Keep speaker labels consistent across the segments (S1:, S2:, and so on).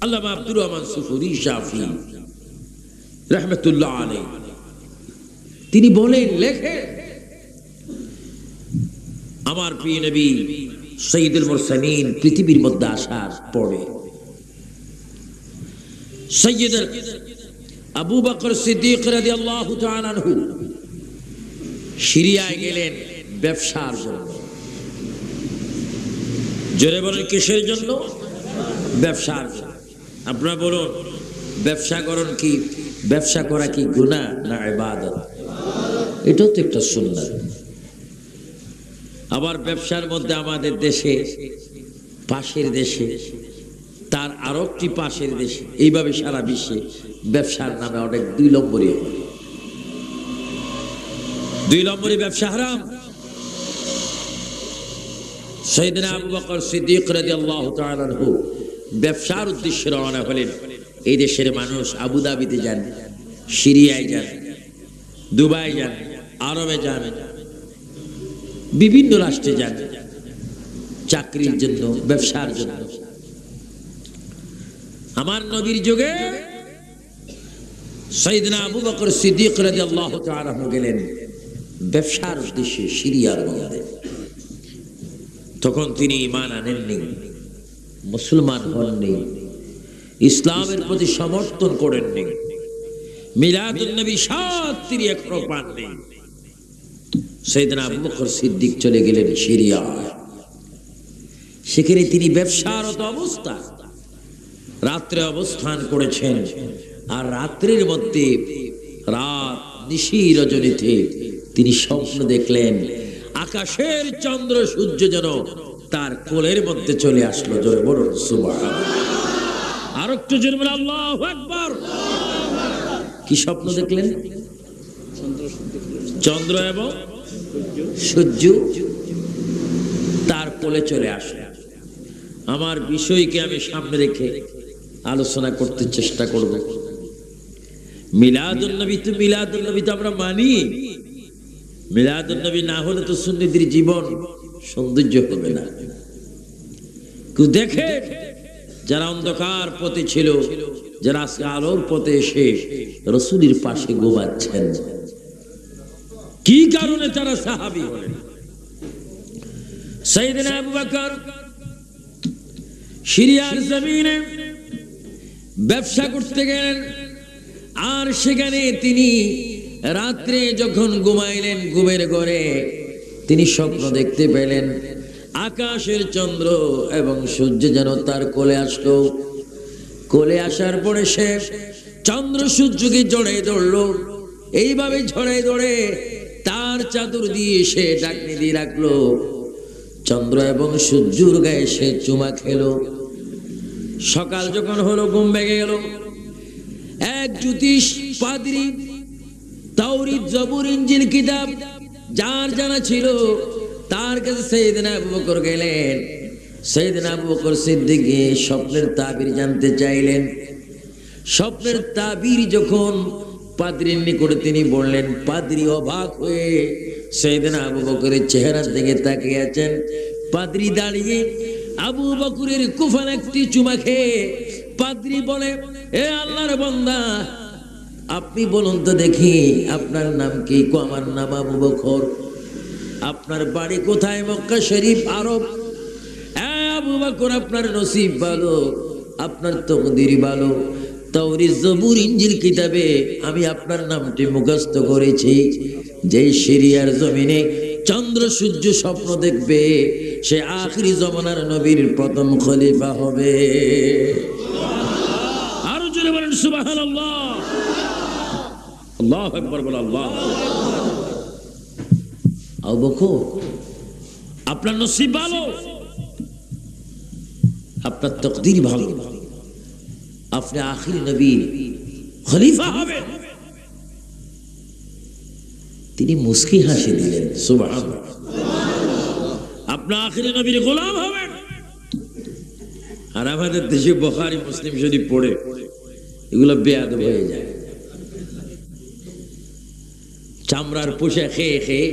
S1: আল্লামা আব্দুর রহমান সুফুরি শাফি রাহমাতুল্লাহ আলাইহি তিনি বলেন, লেখেন, আমার প্রিয় নবী সাইয়্যিদুল মুরসালিন পৃথিবীর মধ্যে আসার পরে সৈয়দ আবু বকর সিদ্দিক রাদিয়াল্লাহু তাআলা আনহু সিরিয়ায় গেলেন ব্যবসার জন্য। জোরে বলেন, কিসের জন্য? ব্যবসার জন্য। আপনারা বলুন, ব্যবসা করেন কি? ব্যবসা করা কি গুনাহ না ইবাদত? এটাও তো একটা সুন্নাত। আবার ব্যবসার মধ্যে আমাদের দেশে, পাশের দেশে, তার আরো একটি পাশের দেশে, এইভাবে সারা বিশ্বে ব্যবসার নামে অনেক দুই নম্বরই হয়। দুই নম্বরই ব্যবসা হারাম। সাইয়েদনা আবু বকর সিদ্দিক রাদিয়াল্লাহু তাআলা আনহু ব্যবসার উদ্দেশ্যে রওনা হলেন। এই দেশের মানুষ আবুধাবিতে যান, সিরিয়ায় যান, দুবাই যান, আরবে যান, বিভিন্ন রাষ্ট্রে যান চাকরির জন্য, ব্যবসার জন্য। আমার নবীর যুগে সাইয়েদনা আবু বকর সিদ্দিক রাদিয়াল্লাহু তাআলা আনহু গেলেন ব্যবসার উদ্দেশ্যে সিরিয়ার মধ্যে। তখন তিনি ঈমান আনেননি, মুসলমান হননি, ইসলামের প্রতি সমর্থন করেননি, মিলাদুন নবী সাত তিনি এখনো পাননি। সাইয়েদনা আবু বকর সিদ্দিক চলে গেলেন সিরিয়া। সেখানে তিনি ব্যবসারত অবস্থা রাত্রে অবস্থান করেছেন। আর রাত্রির মধ্যে, রাত নিশি রজনীতে তিনি স্বপ্ন দেখলেন আকাশের চন্দ্র সূর্য যেন তার কোলের মধ্যে চলে আসলো। জোরে বলুন সুবহানাল্লাহ। আর একটু জোরে বলুন আল্লাহু আকবার। কি স্বপ্ন দেখলেন? চন্দ্র এবং সূর্য তার কোলে চলে আসে। আমার বিষয়কে আমি সামনে রেখে আলোচনা করতে চেষ্টা করব। মিলাদুন নবী তো আমরা মানি। মিলাদুন নবী না হলে তো সুন্নিদের জীবন সৌন্দর্য হবে না। দেখে যারা অন্ধকার পথে ছিল, যারা আজকে আলোর পথে এসে রাসূলের পাশে ঘুমাচ্ছেন, কি কারণে তারা সাহাবী হলেন? সাইয়েদনা আবু বকর সিরিয়ার জমিনে ব্যবসা করতে গেলেন। আর সেখানে তিনি রাত্রে যখন ঘুমাইলেন, ঘুমের ঘরে তিনি স্বপ্ন দেখতে পেলেন আকাশের চন্দ্র এবং সূর্য যেন তার কোলে আসলো। কোলে আসার পরে সে চন্দ্র সূর্যকে জড়াই ধরলো। এইভাবে ঝড়াই ধরে তার চাদর দিয়ে সে ঢাকনি দিয়ে রাখলো। চন্দ্র এবং সূর্যের গায়ে সে চুমা খেলো। সকাল যখন হলো, ঘুম ভেঙে গেল। এক জ্যোতিষ পাদ্রী, তাওরীত, জবুর, ইনজিল কিতাব যার জানা ছিল, তার কাছে সাইয়েদনা আবু বকর গেলেন। সাইয়েদনা আবু বকর সিদ্দিক স্বপ্নের তাবির জানতে চাইলেন। স্বপ্নের তাবির যখন পাদ্রীর নিকটে তিনি বললেন, পাদ্রী অবাক হয়ে সাইয়েদনা আবু বকরের চেহারার দিকে তাকিয়ে আছেন। পাদ্রী দাঁড়িয়ে আবু বকরের কুফান একটি চুমা খেয়ে পাদ্রী বলে, এ আল্লাহর বান্দা, আপনি বলুন তো দেখি আপনার নাম কি? আমার নাম আবু বকর। আপনার বাড়ি কোথায়? মক্কা শরীফ, আরব। আবু বকর, আপনার নসিব ভালো, আপনার তকদির ভালো। তাওরীত, জবুর, ইনজিল কিতাবে আমি আপনার নামটি মুখস্থ করেছি। যে সিরিয়ার জমিনে চন্দ্র সূর্য স্বপ্ন দেখবে, সে আখিরি জমানার নবীর প্রথম খলিফা হবে। আরো জোরে বলেন সুবহানাল্লাহ। আল্লাহু আকবার বলেন। আল্লাহ। আবু বকর, আপনার নসিব ভালো, আপনার তকদির ভালো, আপনি আখিরি নবীর খলিফা হবেন। তিনি মুস্কি হাসি দিলেন, সুবহানাল্লাহ। আপনি আখিরি নবীর গোলাম হবেন। আর আমাদের দেশে বুখারী, মুসলিম শরীফ পড়ে এগুলো বেয়াদব হয়ে যায়। চামড়ার পোশাক খেয়ে খেয়ে,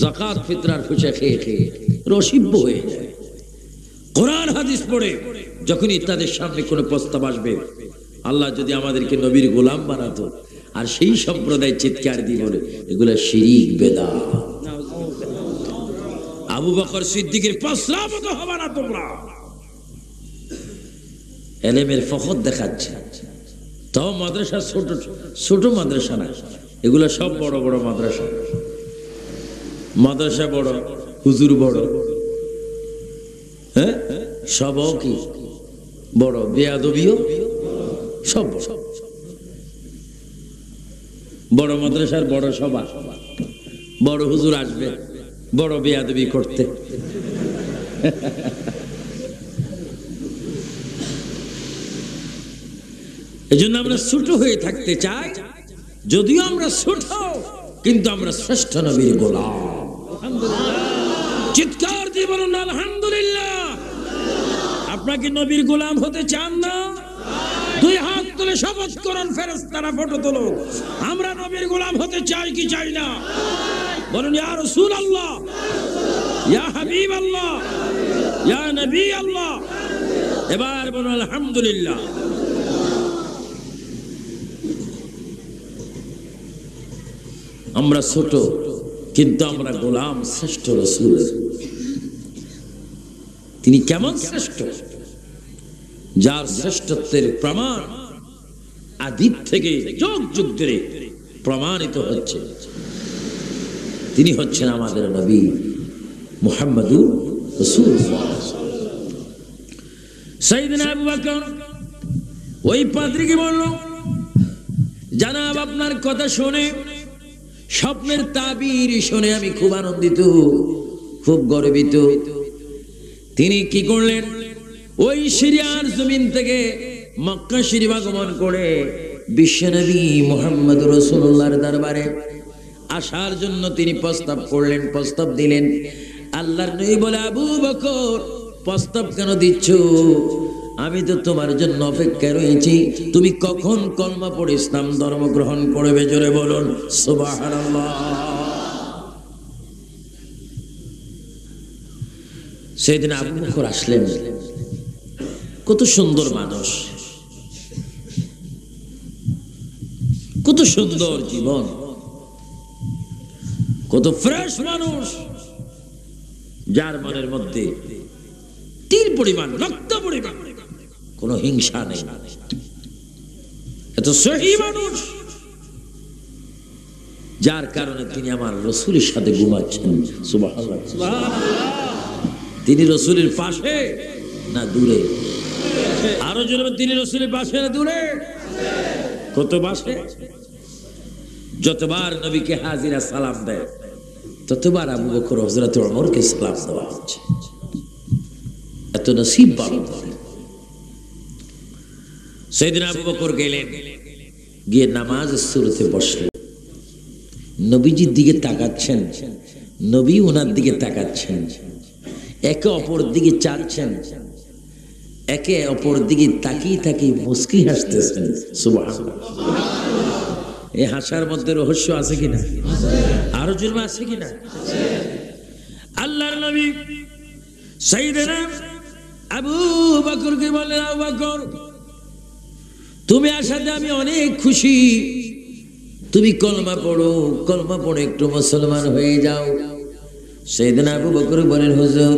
S1: যাকাত ফিতরার পোশাক খেয়ে খেয়ে রসিব্য হয়ে যায়। কোরআন হাদিস পড়ে যখনই তাদের সামনে কোনো প্রস্তাব আসবে, আল্লাহ যদি আমাদেরকে নবীর গোলাম বানাতো, আর সেই সম্প্রদায় চিৎকার দিয়ে বলে এগুলা শিরিক বেদাত। আবু বকর সিদ্দিকের পছরা মতো হবে না তোমরা। এলেমের ফখর দেখাচ্ছে, তাও মাদ্রাসা ছোট ছোট মাদ্রাসা না, এগুলা সব বড় বড় মাদ্রাসা। মাদ্রাসা বড়, হুজুর বড়, হ্যাঁ সব কি বড়, বেয়াদবিও সব বড়। মাদ্রাসার বড় সভা, বড় হুজুর আসবে বড় বেয়াদবি করতে। এজন্য আমরা ছোট হয়ে থাকতে চাই, যদিও আমরা ছোট কিন্তু আমরা শ্রেষ্ঠ নবীর গোলাম। চিৎকার দিয়ে বলুন আলহামদুলিল্লাহ। আপনাকে নবীর গোলাম হতে চান না? দুই হাত তুলে শপথ করুন, ফেরেশতারা ফটো তোলো, আমরা নবীর গোলাম হতে চাই কি চাই না? বলুন ইয়া রাসূলুল্লাহ, ইয়া হাবিবাল্লাহ, ইয়া নবী আল্লাহ। এবার বলুন আলহামদুলিল্লাহ। আমরা ছোট কিন্তু আমরা গোলাম শ্রেষ্ঠ রাসূলের। তিনি কেমন শ্রেষ্ঠ? যার শ্রেষ্ঠত্বের প্রমাণ আদি থেকে যুগ যুগ ধরে প্রমাণিত হচ্ছে। তিনি হচ্ছেন আমাদের নবী মুহাম্মদুর রাসূলুল্লাহ। সাইয়েদনা আবু বকর ওই পাদ্রীকে বলল, জানাব আপনার কথা শুনে, স্বপ্নের তাবির শুনে আমি খুব আনন্দিত, খুব গর্বিত। তিনি কি করলেন? ওই সিরিয়ার জমিন থেকে মক্কা শরীফ আগমন করে বিশ্বনবী মুহাম্মদ রাসূলুল্লাহর দরবারে আসার জন্য তিনি প্রস্তাব করলেন, প্রস্তাব দিলেন। আল্লাহর নবী বলে, আবু বকর প্রস্তাব কেন দিচ্ছ? আমি তো তোমার জন্য অপেক্ষা রয়েছি, তুমি কখন কলমা পড়ে ইসলাম ধর্ম গ্রহণ করবে? জোরে বলুন সুবহানাল্লাহ। সেদিন আবু বকর আসলেন, কত সুন্দর মানুষ, কত সুন্দর জীবন, কত ফ্রেশ মানুষ, যার মনের মধ্যে তিল পরিমাণ, রক্ত পরিমাণ কোনো হিংসা নেই। এত সহি মানুষ, যার কারণে তিনি আমার রাসূলের সাথে ঘুমাচ্ছেন। সুবহানাল্লাহ। তিনি রাসূলের পাশে না দূরে? আরো জোরে, তিনি রাসূলের পাশে না দূরে? কত পাশে? যতবার নবীকে হাজিরা সালাম দেয়, ততবার আবু বকর হযরত ওমরকে সালাম দেওয়া হচ্ছে। এত নসিব বাড়ো। সাইয়েদনা আবু বকর গেলেন, গিয়ে নামাজের শুরুতে বসলেন। নবীজির দিকে তাকাচ্ছেন, নবী ওনার দিকে তাকাচ্ছেন, একে অপর দিকে চাচ্ছেন, একে অপর দিকে তাকিয়ে তাকিয়ে মুস্কি হাসতেছেন। সুবহানাল্লাহ। এই হাসার মধ্যে রহস্য আছে কিনা? আরো জন্ম আছে কিনা? আল্লাহর নবী সাইয়েদনা আবু বকরকে বললেন, আবু বকর তুমি আসাতে আমি অনেক খুশি, তুমি কলমা পড়ো, কলমা পড়ে একটু মুসলমান হয়ে যাও। সাইয়েদনা আবু বকর বলেন, হুজুর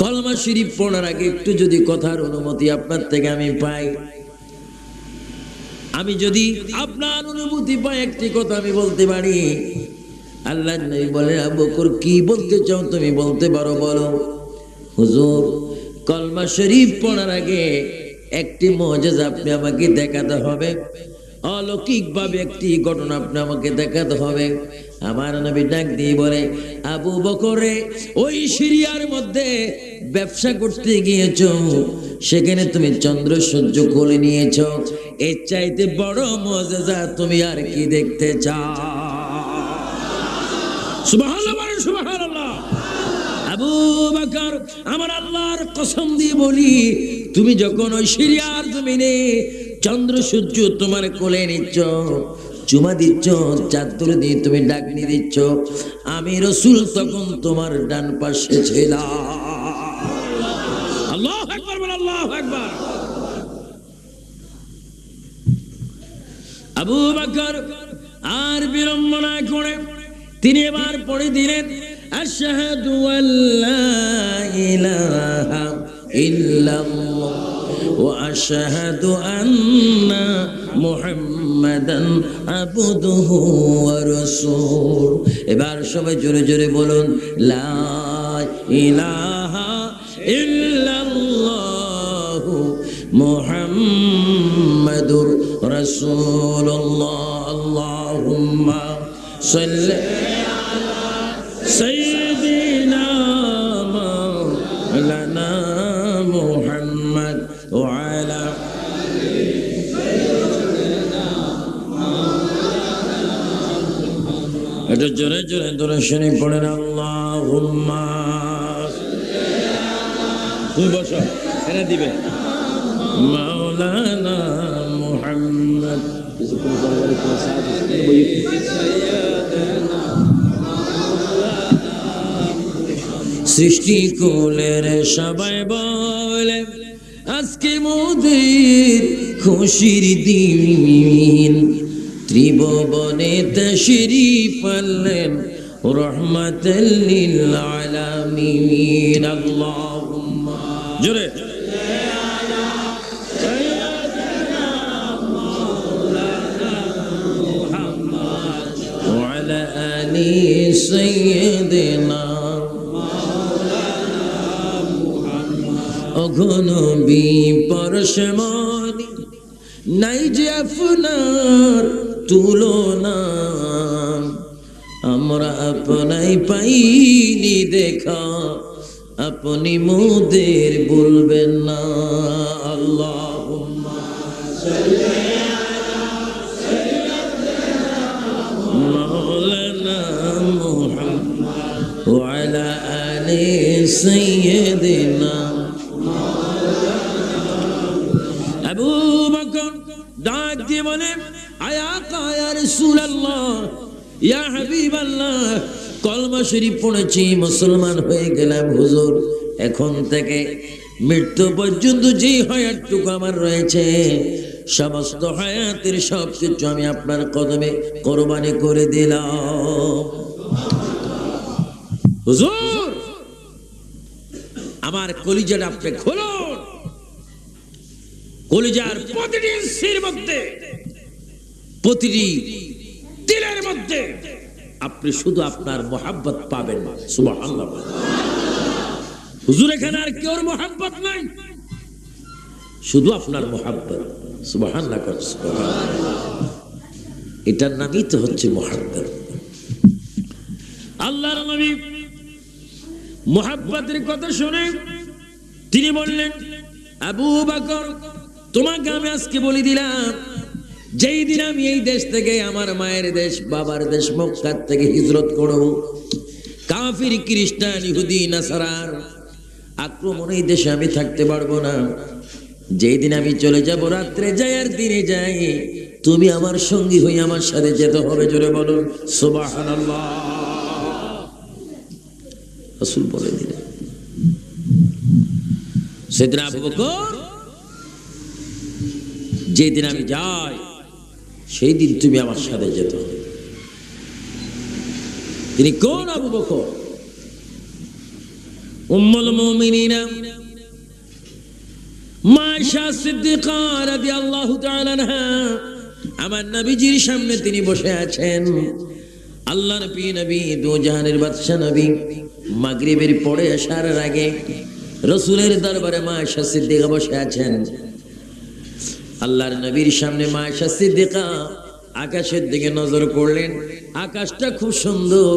S1: কলমা শরীফ পড়ার আগে একটু যদি কথার অনুমতি আপনার থেকে আমি পাই, আমি যদি আপনার অনুমতি পাই একটি কথা আমি বলতে পারি। আল্লাহর নবী বলেন, আবু বকর কি বলতে চাও তুমি বলতে পারো, বলো। হুজুর কলমা শরীফ পড়ার আগে একটি মুজিজা আপনি আমাকে দেখাতে হবে, অলৌকিক ভাবে একটি ঘটনা আপনি আমাকে দেখাতে হবে। আমার নবী ডাক দিয়ে বলে, আবু বকরে ওই সিরিয়ার মধ্যে ব্যবসা করতে গিয়েছো, সেখানে তুমি চন্দ্র সূর্য কোলে নিয়েছো, এর চাইতে বড় মুজিজা তুমি আর কি দেখতে চাও? সুবহানাল্লাহ, সুবহানাল্লাহ। আবু বকর আমার আল্লাহর কসম দিয়ে বলি, তুমি যখন ওই সিরিয়ার জমিনে চন্দ্র সূর্য তোমার কোলে নিচ্ছ, চুমা দিচ্ছ, চাদর দিয়ে তুমি ডাকনি দিচ্ছ, আমি রাসূল তখন তোমার ডান পাশে ছিলাম। আল্লাহু আকবার, আল্লাহু আকবার। আবু বকর আর বিলম্ব না করে তিনি এবার পড়ে দিলেন আশহাদু আল্লা ইলাহা ইল্লাল্লাহ ওয়া আশহাদু আন্না মুহাম্মাদান আবদুহু ওয়া রাসূল। এবার সবাই জোরে জোরে বলুন লা ইলাহা ইল্লাল্লাহ মুহাম্মাদুর রাসূলুল্লাহ। আল্লাহুম্মা সাল্লি আলা সাইয়্যিদিনা মাওলানা মুহাম্মদ ওয়া আলা এটা জোরে জোরে দূরে শুনে পড়েন আল্লাহুম্মা। তুমি বসো, এনে দিবে মাওলানা মুহাম্মদ। সৃষ্টি কুলের সবাই বলে আজকে মোদের খুশির দিন, ত্রিভুবনে তাশরীফ আনলেন রহমাতাল লিল আলামিন। আল্লাহুম্মা জোরে সাইয়্যিদিনা অঘনবী পরশমণি নাই যে আপনার তুলনা, আমরা আপনাই পাইনি দেখা, আপনি মোদের বলবেন না। আল্লাহুম্মা সাল্লি আলা সাইয়্যিদিনা মাওলানা মুহাম্মদ ওয়া আলা আলি সাইয়্যিদিনা। আবু বকর ডাক দিয়ে বলে আয়া ইয়া রাসূলুল্লাহ ইয়া হাবিবাল্লাহ, কলমা শরীফ পড়েছি, মুসলমান হয়ে গেলাম হুজুর। এখন থেকে মৃত্যু পর্যন্ত যেই হায়াতটুকু আমার রয়েছে সমস্ত হায়াতের সব কিছু আমি আপনার কদমে কোরবানি করে দিলাম। হুজুর আমার কলিজাটা আপনি খুলুন, কলিজার প্রতিটি ইঞ্চির মধ্যে প্রতিটি দিলের মধ্যে আপনি শুধু আপনার মোহাব্বত পাবেন। সুবহানাল্লাহ। হুজুর এখানে আর কেউ মোহাব্বত নাই, শুধু আপনার মোহাব্বত। সুবহানাল্লাহ। এটার নামই তো হচ্ছে মোহাব্বত। আল্লাহর নবী মোহাব্বতের কথা শুনে তিনি বললেন আবু বকর তোমাকে আমি আজকে বলে দিলাম, যেই দিন আমি এই দেশ থেকে আমার মায়ের দেশ বাবার দেশ মক্কা থেকে হিজরত করব, কাফির খ্রিস্টান ইহুদি নাসারার আক্রমণে এই দেশে আমি থাকতে পারবো না। যেই দিন আমি চলে যাব, রাত্রে যাই আর দিনে যাই, তুমি আমার সঙ্গী হয়ে আমার সাথে যেতে হবে। জোরে বলুন সুবহানাল্লাহ। রাসূল বলে দিলেন সাইয়েদনা আবু বকর যেদিন আমি যাই সেই দিন তুমি আমার সাথে যেতে হবে। তিনি কোন আবু বকর? উম্মুল মুমিনিন মা আয়েশা সিদ্দিকা রাদিয়াল্লাহু তাআলা আনহা, আমার নবীজির সামনে তিনি বসে আছেন। আল্লাহর নবী দু জাহানের বাদশা নবী মাগরিবের পরে আসার আগে রাসূলের দরবারে মা আয়েশা সিদ্দিকা বসে আছেন। আল্লাহর নবীর সামনে মা আয়েশা সিদ্দিকা আকাশের দিকে নজর করলেন। আকাশটা খুব সুন্দর,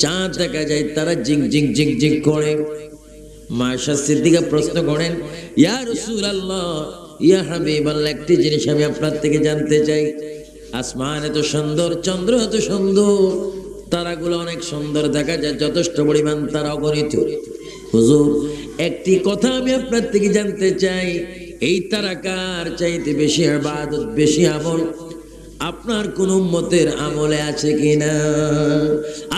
S1: চাঁদ দেখা যায়, তারা জিং জিং জিং জিং করে। মা আয়েশা সিদ্দিকা প্রশ্ন করেন ইয়া রাসূলুল্লাহ ইয়া হাবিবাল্লাহ, একটি জিনিস আমি আপনার থেকে জানতে চাই। আসমান এত সুন্দর, চন্দ্র এত সুন্দর, তারাগুলো অনেক সুন্দর দেখা যায়, যথেষ্ট পরিমাণ তারা অগণিত। হুজুর একটি কথা আমি আপনার থেকে জানতে চাই, এই তারাকার চাইতে বেশি ইবাদত বেশি আমল আপনার কোন উম্মতের আমলে আছে কিনা?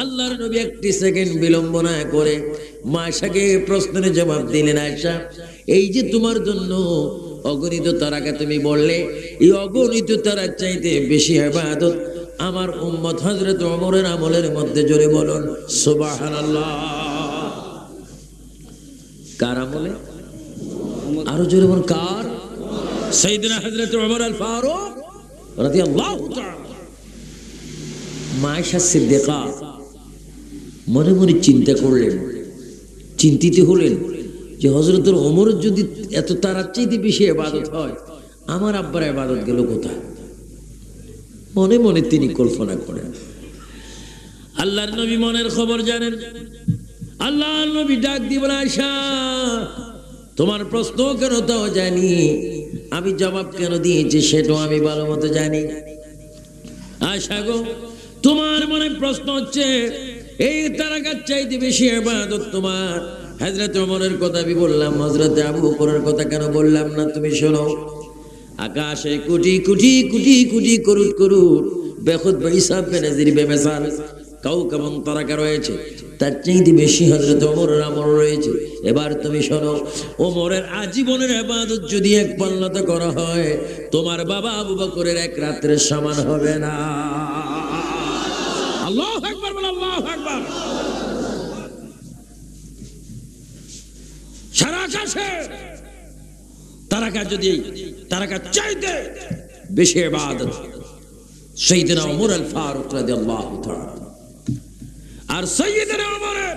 S1: আল্লাহর নবী একটি সেকেন্ড বিলম্ব না করে মা আয়েশাকে প্রশ্নের জবাব দিলেন। আয়েশা, এই যে তোমার জন্য অগণিত তারাকা তুমি বললে, এই অগণিত তারার চাইতে বেশি ইবাদত আমার উম্মত হযরত ওমরের আমলের মধ্যে। জোরে বলুন সুবহানাল্লাহ। কার আমলে? আরো জোরে বলুন কার? সাইয়েদনা হযরত ওমর আল ফারুক রাদিয়াল্লাহু তাআলা। মা আয়েশা সিদ্দিকা মনে মনে চিন্তা করলেন, চিন্তিত হলেন যে হযরত ওমরের যদি এত তারার চাইতে বেশি ইবাদত হয়, আমার আব্বার ইবাদত গেল কোথায়? মনে মনে তিনি কল্পনা করেন। আল্লাহর নবী মনের খবর জানেন। আল্লাহর নবী ডাক দিয়ে বলে, আয়েশা তোমার প্রশ্ন কেন তাও জানি, আমি জবাব কেন দিয়েছি সেটাও আমি ভালো মতো জানি। আয়েশা গো, তোমার মনে প্রশ্ন হচ্ছে এই তারাকার চাইতে বেশি ইবাদত তোমার হযরত ওমরের কথা আমি বললাম, হযরত আবু বকরের কথা কেন বললাম না? তুমি শোনো, আকাশে কোটি কোটি কোটি কোটি করুট করুট বেখুদ হিসাব বেনজির বেমিসাল কাউকাবন তারাকা রয়েছে, তার চাইতে বেশি হযরত ওমরের আমল রয়েছে। এবার তুমি শোনো, ওমরের আজীবনের ইবাদত যদি এক পাল্লাতে করা হয়, তোমার বাবা আবু বকরের এক রাতের সমান হবে না। আল্লাহু আকবার বল, আল্লাহু আকবার। সারা আকাশে তারাকা যদি তারাকা চাইতে বেশি ইবাদত সাইয়েদনা ওমর আল ফারুক রাদিয়াল্লাহু তাআলা, আর সাইয়েদনা ওমরের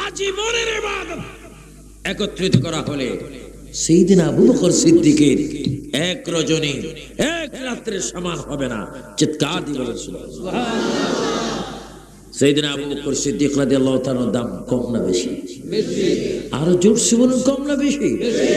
S1: আজীবনের ইবাদত একত্রিত করা হলে সাইয়েদনা আবু বকর সিদ্দিকের এক রজনী এক রাত্রের সমান হবে না। চিৎকার দিয়ে বলেন সুবহানাল্লাহ। সাইয়েদনা আবু বকর সিদ্দিক রাদিয়াল্লাহু তাআলার দাম কম না বেশি? বেশি। আরো জোরসে বলুন, কম না বেশি? বেশি।